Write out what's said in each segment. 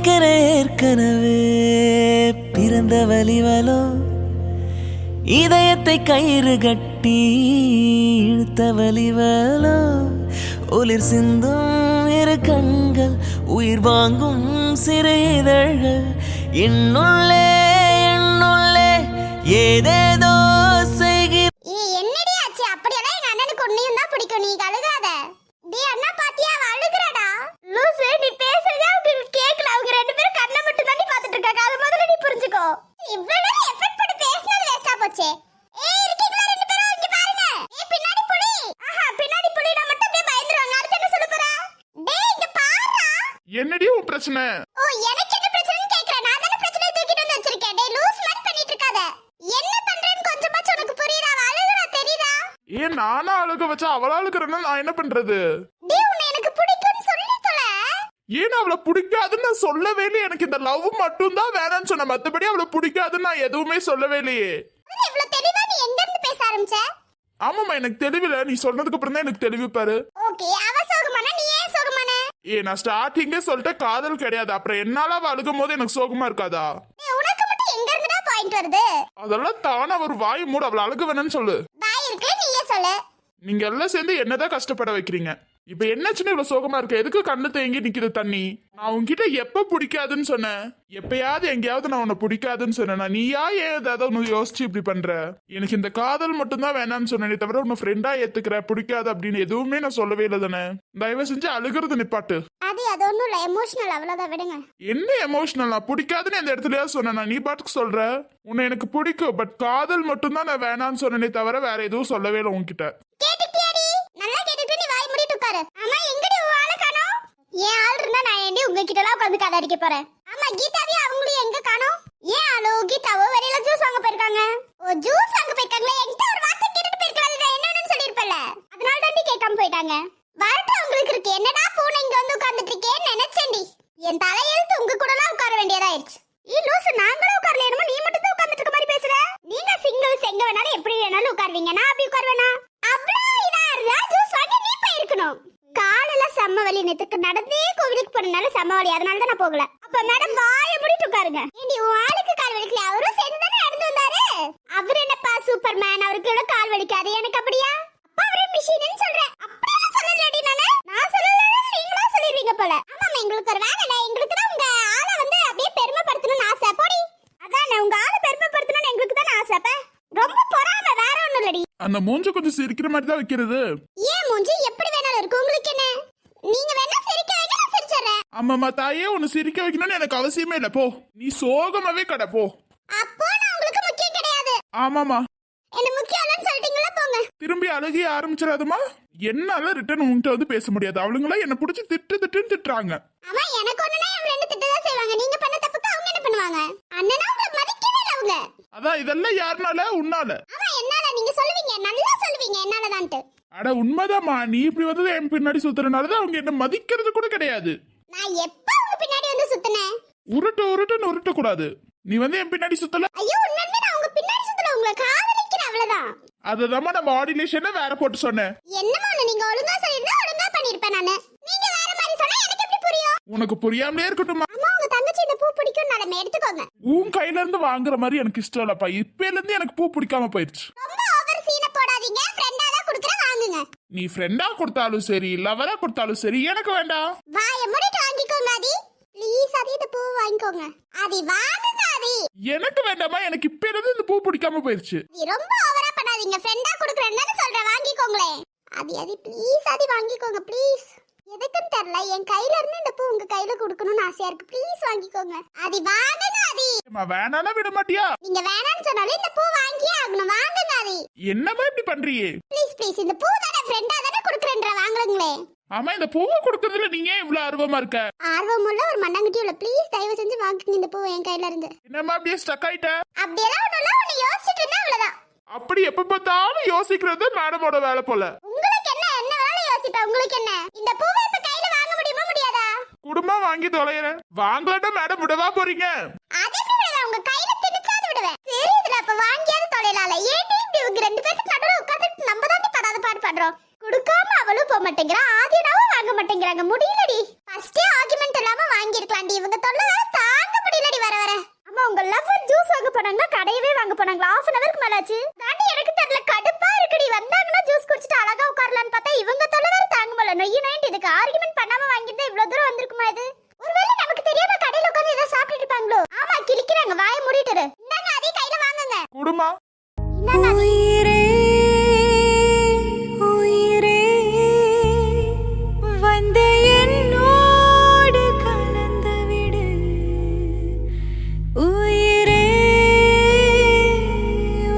எனக்கென ஏற்கனவே பிறந்த வலிவலோ இதயத்தை கயிறு கட்டி இழுத்த வலிவலோ ஒளிர் சிந்தும் இரு கண்கள் உயிர் வாங்கும் சிறு இதழ்கள் என்னுள்ளே என்னுள்ளே ஏதேதோ செய்கிற. என்னடி ஆச்சு? அப்படியெல்லாம் எங்க அண்ணனுக்கு உன்னையும் தான் பிடிக்கும், நீ அழுகாத. டேய் அண்ணா பாத்தியா, அவ அழுகுறடா. லூசு, நீ பேசுறதே அவங்களுக்கு கேக்கல. அவங்க ரெண்டு பேரும் கண்ணை மட்டும் தான் பாத்துட்டு இருக்காங்க. அது முதல்ல நீ புரிஞ்சுக்கோ. இவ்வளவு எஃபர்ட் போட்டு பேசினது வேஸ்டா போச்சே. ஏய் இருக்கீங்களா ரெண்டு பேரும்? இங்க பாருங்க. ஏய் பின்னாடி புலி. ஆஹா பின்னாடி புலினா மட்டும் அப்படியே பயந்துருவாங்க. அடுத்து என்ன சொல்ல போற? டேய் இங்க பாருடா. என்னடி உன் பிரச்சனை? ஓ எனக்கு என்ன பிரச்சனைன்னு கேக்குறேன். நான் தான பிரச்சனையை தூக்கிட்டு வந்து வச்சிருக்கேன். டேய் லூஸ் மாதிரி பண்ணிட்டு இருக்காத. என்ன பண்றேன்னு கொஞ்சமாச்சும் உனக்கு புரியுதா? அவ அழுகுறா தெரியுதா? ஏன் நானா அழுக வச்சா அவளா அழுகுறேன்னா நான் என்ன பண்றது? டேய் உன்னை எனக்கு பிடிக்கும்னு சொல்லி தொலை. ஏன் அவளை பிடிக்காதுன்னு நான் சொல்லவே இல்லையே. எனக்கு இந்த லவ் மட்டும் தான் வேணாம்னு சொன்னேன். மத்தபடி அவளை பிடிக்காதுன்னு நான் எதுவுமே சொல்லவே இல்லையே. இவ்வளவு தெளிவா நீ எங்க இருந்து பேச ஆரம்பிச்ச? ஆமாமா எனக்கு தெளிவில்ல. நீ சொன்னதுக்கு அப்புறம் தான் எனக்கு தெளிவு பாரு. ஓகே அவ சோகமானா நீ ஏன் சோகமான? நான் ஸ்டார்டிங்கே சொல்லிட்டேன் காதல் கிடையாது. அப்புறம் என்னால அவ அழுகும் போது எனக்கு சோகமா இருக்காதா? உனக்கு மட்டும் எங்க இருந்துடா பாயிண்ட் வருது? அதெல்லாம் தானா ஒரு வாய் மூடு. அவளை அழுக வேணும்னு சொல்லு. பாய் இருக்கு நீயே சொல்லு. நீங்க எல்லாம் சேர்ந்து என்னதான் கஷ்டப்பட வைக்கிறீங்க. இப்ப என்னாச்சுன்னு இவ்வளவு சோகமா இருக்க? எதுக்கு கண்ணு தேங்கி நிக்குது தண்ணி? நான் உன்கிட்ட எப்ப பிடிக்காதுன்னு சொன்னேன்? எப்பயாவது எங்கேயாவது நான் உன்னை பிடிக்காதுன்னு சொன்னேன்? நீயா ஏன் ஏதாவது ஒன்னு யோசிச்சு இப்படி பண்ற? எனக்கு இந்த காதல் மட்டும் தான் வேணாம்னு சொன்னேனே தவிர உன்னை ஃப்ரெண்டா ஏத்துக்கிற பிடிக்காது அப்படின்னு எதுவுமே நான் சொல்லவே இல்லை தானே. தயவு செஞ்சு அழுகிறது நிப்பாட்டு. அது ஒண்ணும் இல்ல, எமோஷனல் அவ்வளவுதான், விடுங்க. என்ன எமோஷனல்? நான் பிடிக்காதுன்னு எந்த இடத்துலயாவது சொன்னேன்? நீ பாட்டுக்கு சொல்ற உன்னை எனக்கு பிடிக்கும் பட் காதல் மட்டும் தான் நான் வேணாம்னு சொன்னேனே தவிர வேற எதுவும் சொல்லவே இல்லை உன்கிட்ட. கேட்டுட்டியாடி? நல்லா கேட்டுட்டு நீ வாய் மூடிட்டு உட்காரு. ஆமா எங்கடி உன் ஆளை காணோம்? ஏன் ஆள் இருந்தா நான் ஏண்டி உங்ககிட்ட எல்லாம் உட்கார்ந்து கதை அடிக்க போறேன்? ஆமா கீதாவே அவங்களும் எங்க காணோம்? ஏன் ஆளோ கீதாவோ வெளியில ஜூஸ் வாங்க போயிருக்காங்க. ஓ ஜூஸ் வாங்க போயிருக்காங்களே. என்கிட்ட ஒரு வார்த்தை கேட்டுட்டு போயிருக்காங்க. நான் என்னன்னு சொல்லிருப்பல, அதனால தான் கேட்காம போயிட்டாங்க. வரட்டு உங்களுக்கு இருக்கு. என்னடா பூனை இங்க வந்து உட்கார்ந்துட்டு இருக்கேன்னு நினைச்சேன்டி. என் தலையெழுத்து உங்க கூட எல்லாம் உட்கார வேண்டியதாயிருச்சு. லூசு, நாங்களும் உட்காரல. என்னமோ நீ மட்டும் தான் உட்கார்ந்துட்டு இருக்க மாதிரி பேசுற. நீங்க சிங்கிள்ஸ் எங்க வேணாலும் எப்படி வேணாலும் உட்காருவீங்க. நான் அப்படி உட்காருவேனா? அவ்வளவு இதா இருந்தா ஜூஸ் வாங்கி நீ போயிருக்கணும். காலெல்லாம் செம்ம வலி. நேத்துக்கு நடந்தே கோவிலுக்கு போனனால செம்ம வலி. அதனால தான் நான் போகல. அப்ப மேடம் வாய மூடிட்டு உட்காருங்க. ஏண்டி உன் ஆளுக்கு கால் வலிக்கல? அவரும் சேர்ந்து தானே நடந்து வந்தாரு. அவர் என்னப்பா சூப்பர்மேன், அவருக்கு எவ்வளவு கால் வலிக்காது. எனக்கு அப்படியா? அப்பா அவரே மிஷின்னு சொல்றேன். அப்படியெல்லாம் சொல்லலடி நானு. நான் சொல்லலன்னா நீங்களா சொல்லிடுவீங்க போல. ஆமாமா எங்களுக்கு ஒரு வேலை. எங்களுக்கு தான் உங்க ஆளை வந்து அப்படியே பெருமைப்படுத்தணும்னு ஆசை. போடி. அதானே உங்க ஆளை பெருமைப்படுத்தணும்னு எங்களுக்கு தானே ஆசை. அப்ப ரொம்ப பொறாம, வேற ஒண்ணும் இல்லடி. அந்த மூஞ்ச கொஞ்சம் சிரிக்கிற மாதிரி தான் வைக்கிறது. ஏன் மூஞ்சி எப்படி வேணாலும் இருக்கு, உங்களுக்கு என்ன? நீங்க வேணா சிரிக்க வைங்க, நான் சிரிச்சறேன். அம்மாமா தாயே உன்னை சிரிக்க வைக்கணும்னு எனக்கு அவசியமே இல்ல. போ நீ சோகமாவே கடை போ. அப்போ நான் உங்களுக்கு முக்கியம் கிடையாது. ஆமாமா என்ன முக்கியம் இல்லன்னு சொல்லிட்டீங்களா? போங்க. திரும்பி அழுகி ஆரம்பிச்சிடாதமா. என்னால ரிட்டர்ன் உன்கிட்ட வந்து பேச முடியாது. அவளுங்களா என்ன பிடிச்சி திட்டுன்னு திட்டுறாங்க. ஆமா எனக்கு ஒண்ணுனா என் ஃப்ரெண்ட் திட்ட தான் செய்வாங்க. நீங்க பண்ண தப்புக்கு அவங்க என்ன பண்ணுவாங்க? அண்ணனா உங்களை மதிக்கவே இல்ல அவங்க. அதான் இதெல்லாம் யாருனால? உன்னால. ஆமா என்னால. நீங்க சொல்லுவீங்க, நல்லா சொல்லுவீங்க என்னாலதான்ட்டு. அட உண்மைதாம்மா. நீ இப்படி வந்து என் பின்னாடி சுத்துறதுனாலதான் அவங்க என்ன மதிக்கிறது கூட கிடையாது. நான் எப்ப உங்க பின்னாடி வந்து சுத்துனேன்? உருட்டுன்னு உருட்ட கூடாது. நீ வந்து என் பின்னாடி சுத்தல. ஐயோ உண்மையிலே நான் உங்க பின்னாடி சுத்தல, உங்களை காதலிக்கிறேன் அவ்வளவுதான். அததாம்மா நான் மாடுலேஷனை வேற போட்டு சொன்னேன். என்னமா நீங்க ஒழுங்கா சொல்லிருந்தா ஒழுங்கா பண்ணிருப்பேன் நானு. நீங்க வேற மாதிரி சொன்னா எனக்கு எப்படி புரியும்? உனக்கு புரியாமலே இருக்கட்டுமா? அம்மா உங்க தங்கச்சி இந்த பூ பிடிக்கும் நான் எடுத்துக்கோங்க. உன் கையில இருந்து வாங்குற மாதிரி எனக்கு இஷ்டம் இல்லப்பா. இப்பல இருந்து எனக்கு பூ பிடிக்காம போயிருச்சு. ரொம்ப ஓவர் சீன போடாதீங்க. ஃப்ரெண்டா தான் குடுக்குறேன், வாங்குங்க. நீ ஃப்ரெண்டா கொடுத்தாலும் சரி லவரா கொடுத்தாலும் சரி எனக்கு வேண்டாம். வாயை மூடிட்டு வாங்கிக்கோங்க ஆதி. ப்ளீஸ் ஆதி இந்த பூ வாங்கிக்கோங்க. ஆதி வாங்குங்க ஆதி. எனக்கு வேண்டாமா. எனக்கு இப்ப இருந்து இந்த பூ பிடிக்காம போயிருச்சு. நீ ரொம்ப ஓவரா பண்ணாதீங்க. ஃப்ரெண்டா குடுக்குறேன்னு தான சொல்றேன், வாங்கிக்கோங்களே. ஆதி ப்ளீஸ் ஆதி வாங்கிக்கோங்க ப்ளீஸ். எதுக்குன்னு தெரியல, என் கையில இருந்து இந்த பூ உங்க கையில கொடுக்கணும்னு ஆசையா இருக்கு. ப்ளீஸ் வாங்கிக்கோங்க ஆதி. வாங்குங்க ஆதி. வேணானா விட மாட்டியா? நீங்க வேணான்னு சொன்னாலும் இந்த பூ வாங்கியே ஆகணும். வாங்குங்க ஆதி. என்னமா இப்படி பண்றியே? ப்ளீஸ் இந்த பூ தான ஃப்ரெண்டா தான குடுக்குறேன்ற, வாங்குங்களே. ஆமா இந்த பூவை கொடுக்கறதுல நீங்க ஏன் இவ்வளவு ஆர்வமா இருக்க? ஆர்வமுள்ள ஒரு மண்ணாங்கட்டி உள்ள. ப்ளீஸ் தயவு செஞ்சு வாங்குங்க இந்த பூ என் கையில இருந்து. என்னமா அப்படியே ஸ்டக் ஆயிட்ட? அப்படியெல்லாம் ஒண்ணுல ஒண்ணு யோசிச்சுட்டு இருந்தா அவ்வளவுதான். அப்படி எப்ப பார்த்தாலும் யோசிக்கிறது மேடமோட வேலை போல. உங்களுக்கு என்ன வேணாலும் யோசிப்பேன். உங்களுக்கு என்ன? இந்த பூவை இப்ப கையில வாங்க முடியுமா முடியாதா? குடும்பம் வாங்கி தொலைறேன். வாங்கலன்னா மேடம் விடவா போறீங்க? அது எப்படி விடுவேன்? உங்க கையில திணிச்சாது விடுவேன். சரி இதுல அப்ப வாங்கியாவது தொலைலால. ஏன் இப்படி உங்க ரெண்டு பேருக்கு நடுவுல உட்கார்ந்துட்டு நம்ம தான் படாத பாடு பண்றோம். கொடுக்காம அவளும் போக மாட்டேங்கிறா, ஆதியனாவும் வாங்க மாட்டேங்கிறாங்க. முடியலடி. ஃபர்ஸ்டே ஆர்குமெண்ட் இல்லாம வாங்கி இருக்கலாம்டி. இவங்க தொல்லை ஆச்சு? தாண்டி எனக்கு தெரியல, கடுப்பா இருக்குடி. வந்தாங்கன்னா ஜூஸ் குடிச்சிட்டு அழகா உட்காரலாம்னு பார்த்தா இவங்க தொல்லை வேற தாங்க முடியல. நொய்யு நொய்யிட்டு இதுக்கு ஆர்குமெண்ட் பண்ணாம வாங்கியிருந்தா இவ்வளவு தூரம் வந்திருக்குமா இது? ஒருவேளை நமக்கு தெரியாம கடையில உட்கார்ந்து ஏதோ சாப்பிட்டுட்டு இருப்பாங்களோ? ஆமா, கிழிக்கிறாங்க. வாயை மூடிட்டு இரு. இந்தாங்க, அதே கையில வாங்குங்க. குடுமா இந்தாங்க. உயிரே உயிரே வந்து என்னோடு கலந்து விடு. உயிரே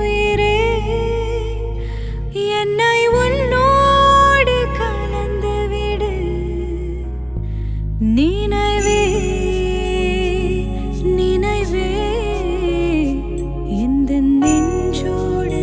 உயிரே என்னை உன்னோடு கலந்து விடு. நினைவே நினைவே இந்த நெஞ்சோடு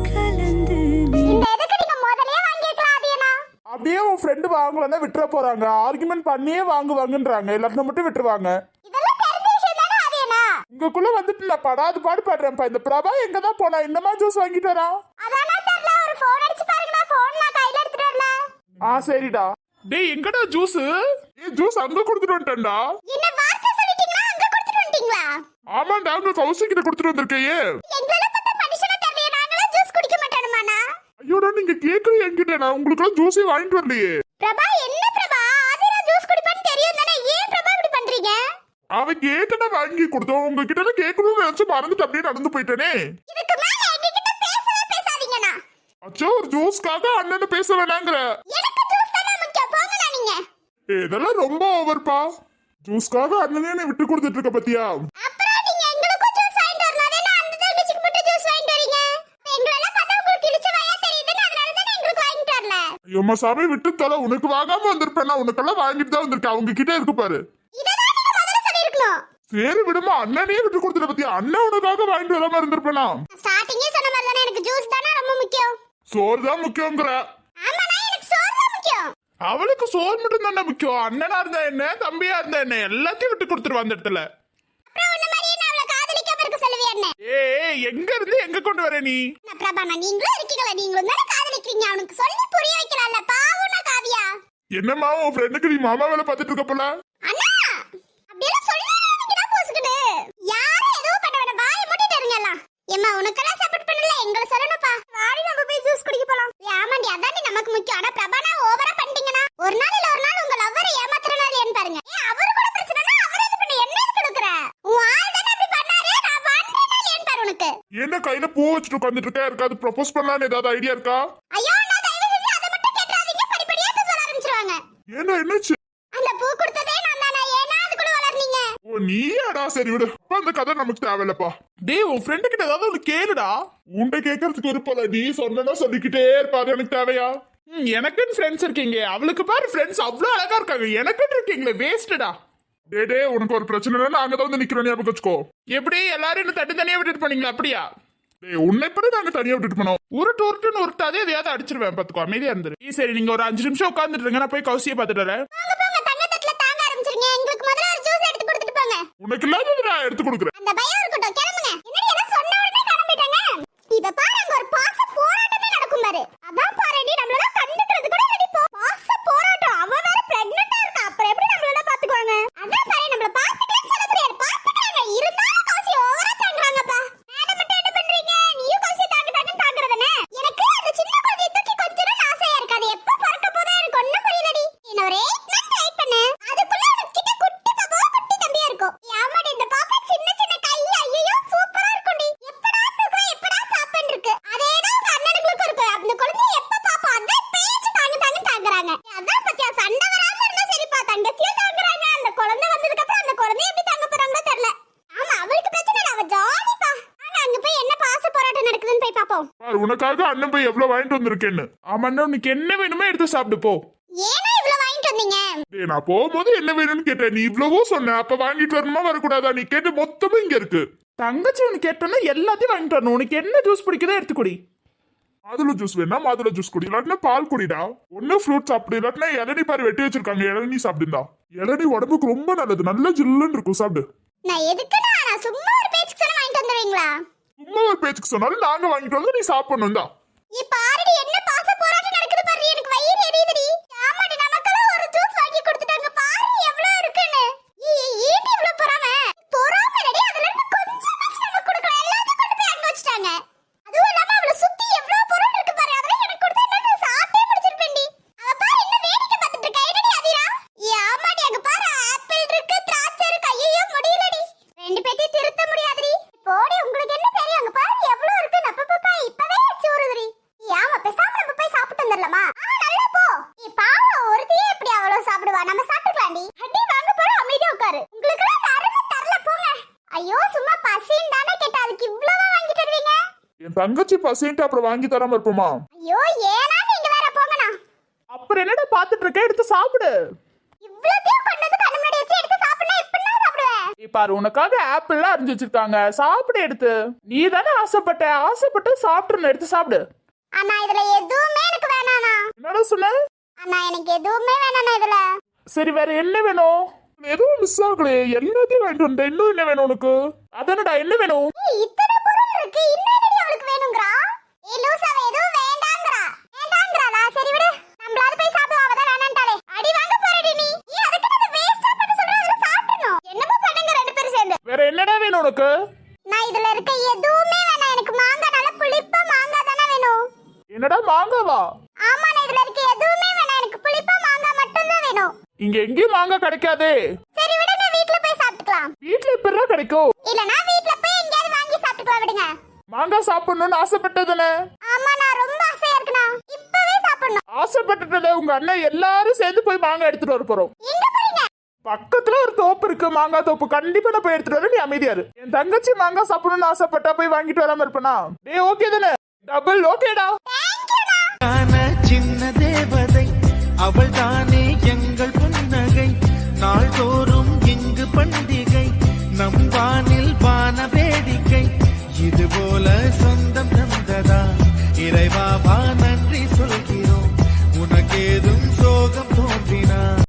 கலந்து விடு. இந்த எதுக்கு நீங்க முதல்லயே வாங்கிக்கலாம் அதியனா? அப்படியே உன் ஃப்ரெண்டு வாங்கலன்னா விட்டுற போறாங்க. ஆர்குமெண்ட் பண்ணியே வாங்குவாங்கன்றாங்க. எல்லாத்தையும் மட்டும் விட்டுருவாங்க. இதெல்லாம் தெரிஞ்ச விஷயம் தானே அதியனா? உங்களுக்குள்ள வந்துட்டு நான் படாது பாடு பாடுறேன்ப்பா. இந்த பிரபா எங்க தான் போனா? என்னமா ஜூஸ் வாங்கிட்டு வரா? அதானா தெரியல. ஒரு ஃபோன் அடிச்சு பாருங்க. ஃபோன் நான் கையில எடுத்துட்டு வரல. சரிடா. டேய் எங்கடா ஜூஸ்? ஜூஸ் அங்க கொடுத்துட்டு வந்துட்டேன்டா. என்ன வார்த்தை சொல்லிட்டீங்களா? அங்க கொடுத்துட்டு வந்துட்டீங்களா? ஆமாண்டா, அங்க கௌசி கிட்ட கொடுத்துட்டு வந்திருக்கையே. எங்களெல்லாம் பார்த்தா மனுஷனா தெரியல. நாங்களாம் ஜூஸ் குடிக்க மாட்டோமாண்ணா? ஐயோடா, நீங்க கேக்குறது என்கிட்ட. நான் உங்களுக்கு ஜூஸே வாங்கிட்டு வரலையே. பிரபா, என்ன பிரபா? ஆதிரா ஜூஸ் குடிப்பான்னு தெரியும் தானே? ஏன் பிரபா இப்படி பண்றீங்க? அவன் கேட்டா வாங்கி கொடுத்தோம். உங்ககிட்ட கேட்கணும்னு நினைச்சு மறந்துட்டு அப்படியே நடந்து போயிட்டேனே. இதுக்கு மேல எங்ககிட்ட பேசவே பேசாதீங்கண்ணா. அச்சோ, ஒரு ஜூஸ்க்காக அண்ணன் பேச வேணாங்கிற. எனக்கு ஜூஸ் தானே முக்கியம். போங்கண்ணா நீங்க. இதெல்லாம் ரொம்ப ஓவர்ப்பா. ஜூஸ்க்காக அண்ணனே என்னை விட்டு கொடுத்துட்டு இருக்க பத்தியா? அப்புறம் நீங்க எங்களுக்கும் ஜூஸ் வாங்கிட்டு வரணும். அதே நான் அந்த தங்கச்சிக்கு மட்டும் ஜூஸ் வாங்கிட்டு வரீங்க. எங்களெல்லாம் பார்த்தா உங்களுக்கு இழிச்ச வாயா தெரியுதுன்னு அதனால தானே எங்களுக்கு வாங்கிட்டு வரல. ஐயோம்மா சாமி, விட்டு தலை. உனக்கு வாங்காம வந்திருப்பேன். உனக்கெல்லாம் வாங்கிட்டு தான் வந்திருக்கேன். அவங்க கிட்ட இருக்கு பாரு. இதெல்லாம் நீங்க முதல்ல சொல்லிருக்கணும். சரி விடுமா, அண்ணனே விட்டு கொடுத்துட்ட பத்தியா? அண்ணன் உனக்காக வாங்கிட்டு வராம இருந்திருப்பேனா? ஸ்டார்டிங்கே சொன்ன மாதிரி தானே எனக்கு ஜூஸ் தானே ரொம்ப முக்கியம். சோறு தான் முக்கியங்கிற. ஆமாண்ணா, எனக்கு சோறு தான் முக்கியம். அவளுக்கு சோறு மட்டும் தானே முக்கியம். அண்ணனா இருந்தா என்ன, தம்பியா இருந்தா என்ன, எல்லாத்தையும் விட்டு கொடுத்துருவா அந்த இடத்துல. அப்புறம் உன்ன மாதிரியே நான் அவளை காதலிக்காம இருக்க சொல்லுவியா என்ன? ஏய், எங்க இருந்து எங்க கொண்டு வர நீ? நான் பிரபாண்ணா, நீங்களும் இருக்கீங்களா? நீங்களும் தானே காதலிக்கிறீங்க. அவனுக்கு சொல்லி புரிய வைக்கலாம்ல. பாவம்னா காவியா. என்னம்மா, உன் ஃப்ரெண்டுக்கு நீ மாமா வேலை பார்த்துட்டு இருக்க போல? அண்ணா, அப்படியெல்லாம் சொல்லிடாதீங்கடா போசுக்கிட்டு. யாரும் எதுவும் பண்ண வேணாம். வாயை மூடிட்டு இருங்க எல்லாம். ஏம்மா, உனக்கெல்லாம் சப்போர்ட் பண்ணல, எங்களை சொல்லணும்ப்பா. வாடி நம்ம போய் ஜூஸ் குடிக்க போலாம். ஆமாண்டி, அதாண்டி நமக்கு முக்கியம். ஆனா பிரபானா ஓவரா பண்ணிட்டீங்கன்னா ஒரு நாள் இல்ல ஒரு நாள் உங்க லவ்வரை ஏமாத்துறனாலேன்னு பாருங்க. அவரு கூட பிரச்சனைனா அவர் எது பண்ண என்ன கொடுக்குற? உன் ஆள் தானே அப்படி பண்ணாரு. நான் பண்றேனாலேன்னு பாரு உனக்கு. என்ன கையில பூ வச்சுட்டு உட்காந்துட்டு இருக்கா? இருக்காது ப்ரொபோஸ் பண்ணலான்னு ஏதாவது ஐடியா இருக்கா? ஐயோ, நான் தயவு செஞ்சு அதை மட்டும் கேட்காதீங்க. படிப்படியா சொல்ல ஆரம்பிச்சிருவாங்க. ஏன்னா என்னாச்சு? அந்த பூ கொடுத்ததே நான் தானே. ஏன்னா அது கூட வளர்னீங்க. ஓ, நீயாடா? சரி விடு. அப்ப அந்த கதை நமக்கு தேவையில்லப்பா. டேய், உன் ஃப்ரெண்டு கிட்ட ஏதாவது ஒண்ணு கேளுடா. உன்கிட்ட கேட்கறதுக்கு விருப்பம். நீ சொன்னா சொல்லிக்கிட்டே இருப்பாரு. எனக்கு தேவையா? எனக்குன்னு ஃப்ரெண்ட்ஸ் இருக்கீங்க. அவளுக்கு பாரு ஃப்ரெண்ட்ஸ் அவ்வளவு அழகா இருக்காங்க. எனக்குன்னு இருக்கீங்களே, வேஸ்டடா. டே, உனக்கு ஒரு பிரச்சனை நாங்க தான் வந்து நிக்கிறோம். ஞாபகம் வச்சுக்கோ. எப்படி எல்லாரும் என்ன தட்டி தனியா விட்டுட்டு போனீங்களா? அப்படியா? டேய், உன்னை எப்படி நாங்க தனியா விட்டுட்டு போனோம்? உருட்டுன்னு உருட்டாதே எதையாவது அடிச்சிருவேன். பாத்துக்கோ, அமைதியா இருந்துரு. சரி, நீங்க ஒரு 5 நிமிஷம் உட்காந்துட்டு இருங்க. நான் போய் கௌசியை பாத்துட்டு வரேன். போங்க போங்க, தங்கத்தட்டுல தாங்க ஆரம்பிச்சிருங்க. எங்களுக்கு முதல்ல ஒரு ஜூஸ் எடுத்து கொடுத்துட்டு போங்க. உனக்கு இல்லாதது நான் எடுத்து கொடுக்குறேன். அந்த பயம் இருக்கட்டும், கிளம்புங்க. என்னடி எல்லாம் சொன்ன உடனே கிளம்பிட்டாங்க? இத பாரு, அங்க ஒரு பாச போராட்டமே நடக்கும் பாரு. அதான் பாருடி, நம்மள கண்டுக்கிறது கூட இல்லடி. பாச போராட்டம். அவ வேற பிரெக்னன்ட்டா இருக்கா. அப்புறம் எப்படி நம்மள பாத்துக்குவாங்க? அதான் பாரு, நம்மள பாத்துக்கலன்னு சொல்ல முடியாது. பாத்துக்கறாங்க. இருந்தாலும் கௌசி ஓவரா தாங்குறாங்கப்பா. மேடம் மட்டும் என்ன பண்றீங்க? நீயும் கௌசி தாங்குறதானே? எனக்கு அந்த சின்ன குழந்தையை தூக்கி கொஞ்சம் ஆசையா இருக்கு. அது எப்ப பிறக்க போதோ எனக்கு ஒண்ணும் புரியலடி. என்ன ஒரு 8 months வெயிட் பண்ணு. அதுக்குள்ள உனக்கிட்ட குட்டி பாப்பா குட்டி தம்பியா இருக்கும். ஆமாடி, இந்த பாப்பா சின்ன சின்ன கை. ஐயோ, சூப்பரா இருக்கும்டி. எப்படா தூக்குவேன், எப்படா பாப்பேன்னு இருக்கு. அதேதான் உங்க அண்ணனுங்களுக்கும் இருக்கு. அந்த குழந்தைய எப்ப பாப்பா அதான் பேச்சு தாங்குறாங்க. அதான் பத்தியா, சண்டை வராம இருந்தா சரிப்பா. தங்கச்சியும் தாங்குறாங்க. அந்த குழந்தை வந்ததுக்கு அப்புறம் அந்த குழந்தைய எப்படி தாங்க போறாங்களோ தெரியல. ஆமா, அவளுக்கு பிரச்சனை இல்ல. அவ ஜாலிப்பா. ஆனா அங்க போய் என்ன பாச போராட்டம் நடக்குதுன்னு போய் பாப்போம். பாரு, உனக்காக அண்ணன் போய் எவ்வளவு வாங்கிட்டு வந்திருக்கேன்னு. ஆமாண்டா, உனக்கு என்ன வேணுமோ எடுத்து சாப்பிட்டு போ. ஏன்னா இவ்வளவு வாங்கிட்டு வந்தீங்க? டேய், நான் போகும்போது என்ன வேணும்னு கேட்டேன். நீ இவ்வளவோ சொன்ன. அப்ப வாங்கிட்டு வரணுமா வரக்கூடாதா? நீ கேட்டு மொத்தமும் இங்க இருக்கு. தங்கச்சி உனக்கு கேட்டோன்னா எல்லாத்தையும் வாங்கிட்டு வரணும். உனக்கு என்ன ஜூஸ் பிடிக்குதோ எடுத்துக்கொடி. மாதுளை ஜூஸ் வேணா மாதுளை ஜூஸ் குடி, இல்லாட்டினா பால் குடிடா. ஒன்னும் ஃப்ரூட் சாப்பிடு, இல்லாட்டினா இளநீ பாரு வெட்டி வச்சிருக்காங்க. இளநீ சாப்பிடுந்தா. இளநீ உடம்புக்கு ரொம்ப நல்லது. நல்ல ஜில்லுன்னு இருக்கும். சாப்பிடு. நான் எதுக்குன்னா, நான் சும்மா ஒரு பேச்சுக்கு சொன்ன வாங்கிட்டு வந்துடுவீங்களா? சும்மா ஒரு பேச்சுக்கு சொன்னாலும் நாங்க வாங்கிட்டு வந்து நீ சாப்பிடணும் தான். பாருடி, என்ன பாச போராட்டம் நடக்குது பாரு. எனக்கு வயிறு எரியுதுடி. ஆமாடி, நமக்கெல்லாம் ஒரு ஜூஸ் வாங்கி கொடுத்துட்டாங்க. பாரு எவ்வளவு இருக்குன்னு. ஏன் இவ்வளவு பொறாம? பொறாம ரெடி. அதுல இருந்து கொஞ்சம் நமக்கு கொடுக்கல. எல்லாத்தையும் கொண்டு போய் அங்க வச்சுட்டாங்க. அதுவும் ஐயோ சும்மா பசின்னு தானே கேட்டா அதுக்கு இவ்வளவா வாங்கி தருவீங்க? என் தங்கச்சி பசின்ட்டு அப்புறம் வாங்கி தராம இருப்போமா? ஐயோ ஏனா நீங்க வேற போங்கண்ணா. அப்புறம் என்னடா பாத்துட்டு இருக்க, எடுத்து சாப்பிடு. இவ்வளத்தையும் கொண்டு வந்து கண்ணு முன்னாடி வச்சு எடுத்து சாப்பிடணும், எப்படின்னா சாப்பிடுவேன்? பாரு உனக்காக ஆப்பிள்லாம் அரிஞ்சு வச்சிருக்காங்க, சாப்பிடு எடுத்து. நீ தானே ஆசைப்பட்டு சாப்பிட்டுன்னு, எடுத்து சாப்பிடு. அண்ணா இதுல எதுவுமே எனக்கு வேணாண்ணா. என்னடா சொன்ன? அண்ணா எனக்கு எதுவுமே வேணாண்ணா இதுல. சரி வேற என்ன வேணும்? எதுவும் மிஸ் ஆகலையே, எல்லாத்தையும் வாங்கிட்டு வந்தேன். இன்னும் என்ன வேணும் உனக்கு? அதானடா, என்ன வேணும்? ஏய், இத்தனை பொருள் இருக்கு, இன்னும் என்னடி அவளுக்கு வேணுங்கறா? ஏய் லூசாவே எதுவும் வேண்டாங்கறா. வேண்டாங்கறாளா? சரி விடு, நம்மளால போய் சாப்பிடுவா, அவ தான் வேணான்ட்டாளே. அடி வாங்க போறடி நீ. நீ அதுக்கு என்ன வேஸ்டா பண்ண சொல்ற? அதெல்லாம் சாப்பிடணும். என்னமோ பண்ணுங்க ரெண்டு பேரும் சேர்ந்து. வேற என்னடா வேணும் உனக்கு? நான் இதுல இருக்க எதுவுமே வேணாம், எனக்கு மாங்காய் நல்ல புளிப்பா மாங்காய் தானே வேணும். என்னடா மாங்காவா? ஆமா நான் இதுல இருக்க எதுவுமே வேணாம், எனக்கு புளிப்பா மாங்காய் மட்டும் தான் வேணும். இங்க எங்கேயும் மாங்காய் கிடைக்காதே. சரி விடு, நான் வீட்ல போய் சாப்பிட்டுக்கலாம். வீட்ல எப்படிலாம் கிடைக்கும்? இல்லனா வீட்ல போய் எங்கயாவது வாங்கி சாப்பிட்டுக்கலாம், விடுங்க. மாங்காய் சாப்பிடணும்னு ஆசைப்பட்டதுனே. ஆமா நான் ரொம்ப ஆசையா இருக்குனா, இப்பவே சாப்பிடணும். ஆசைப்பட்டுட்டதே. உங்க அண்ணன் எல்லாரும் சேர்ந்து போய் மாங்காய் எடுத்துட்டு வர போறோம். எங்க போறீங்க? பக்கத்துல ஒரு தோப்பு இருக்கு, மாங்காய் தோப்பு. கண்டிப்பா நான் போய் எடுத்துட்டு வரேன், நீ அமைதியா இரு. என் தங்கச்சி மாங்காய் சாப்பிடணும்னு ஆசைப்பட்டா போய் வாங்கிட்டு வராம இருப்பனா? டேய் ஓகே தானே? டபுள் ஓகேடா. சின்ன தேவதை அவள் தானே எங்கள் புன்னகை, நாள்தோறும் இங்கு பண்டிகை நம் வான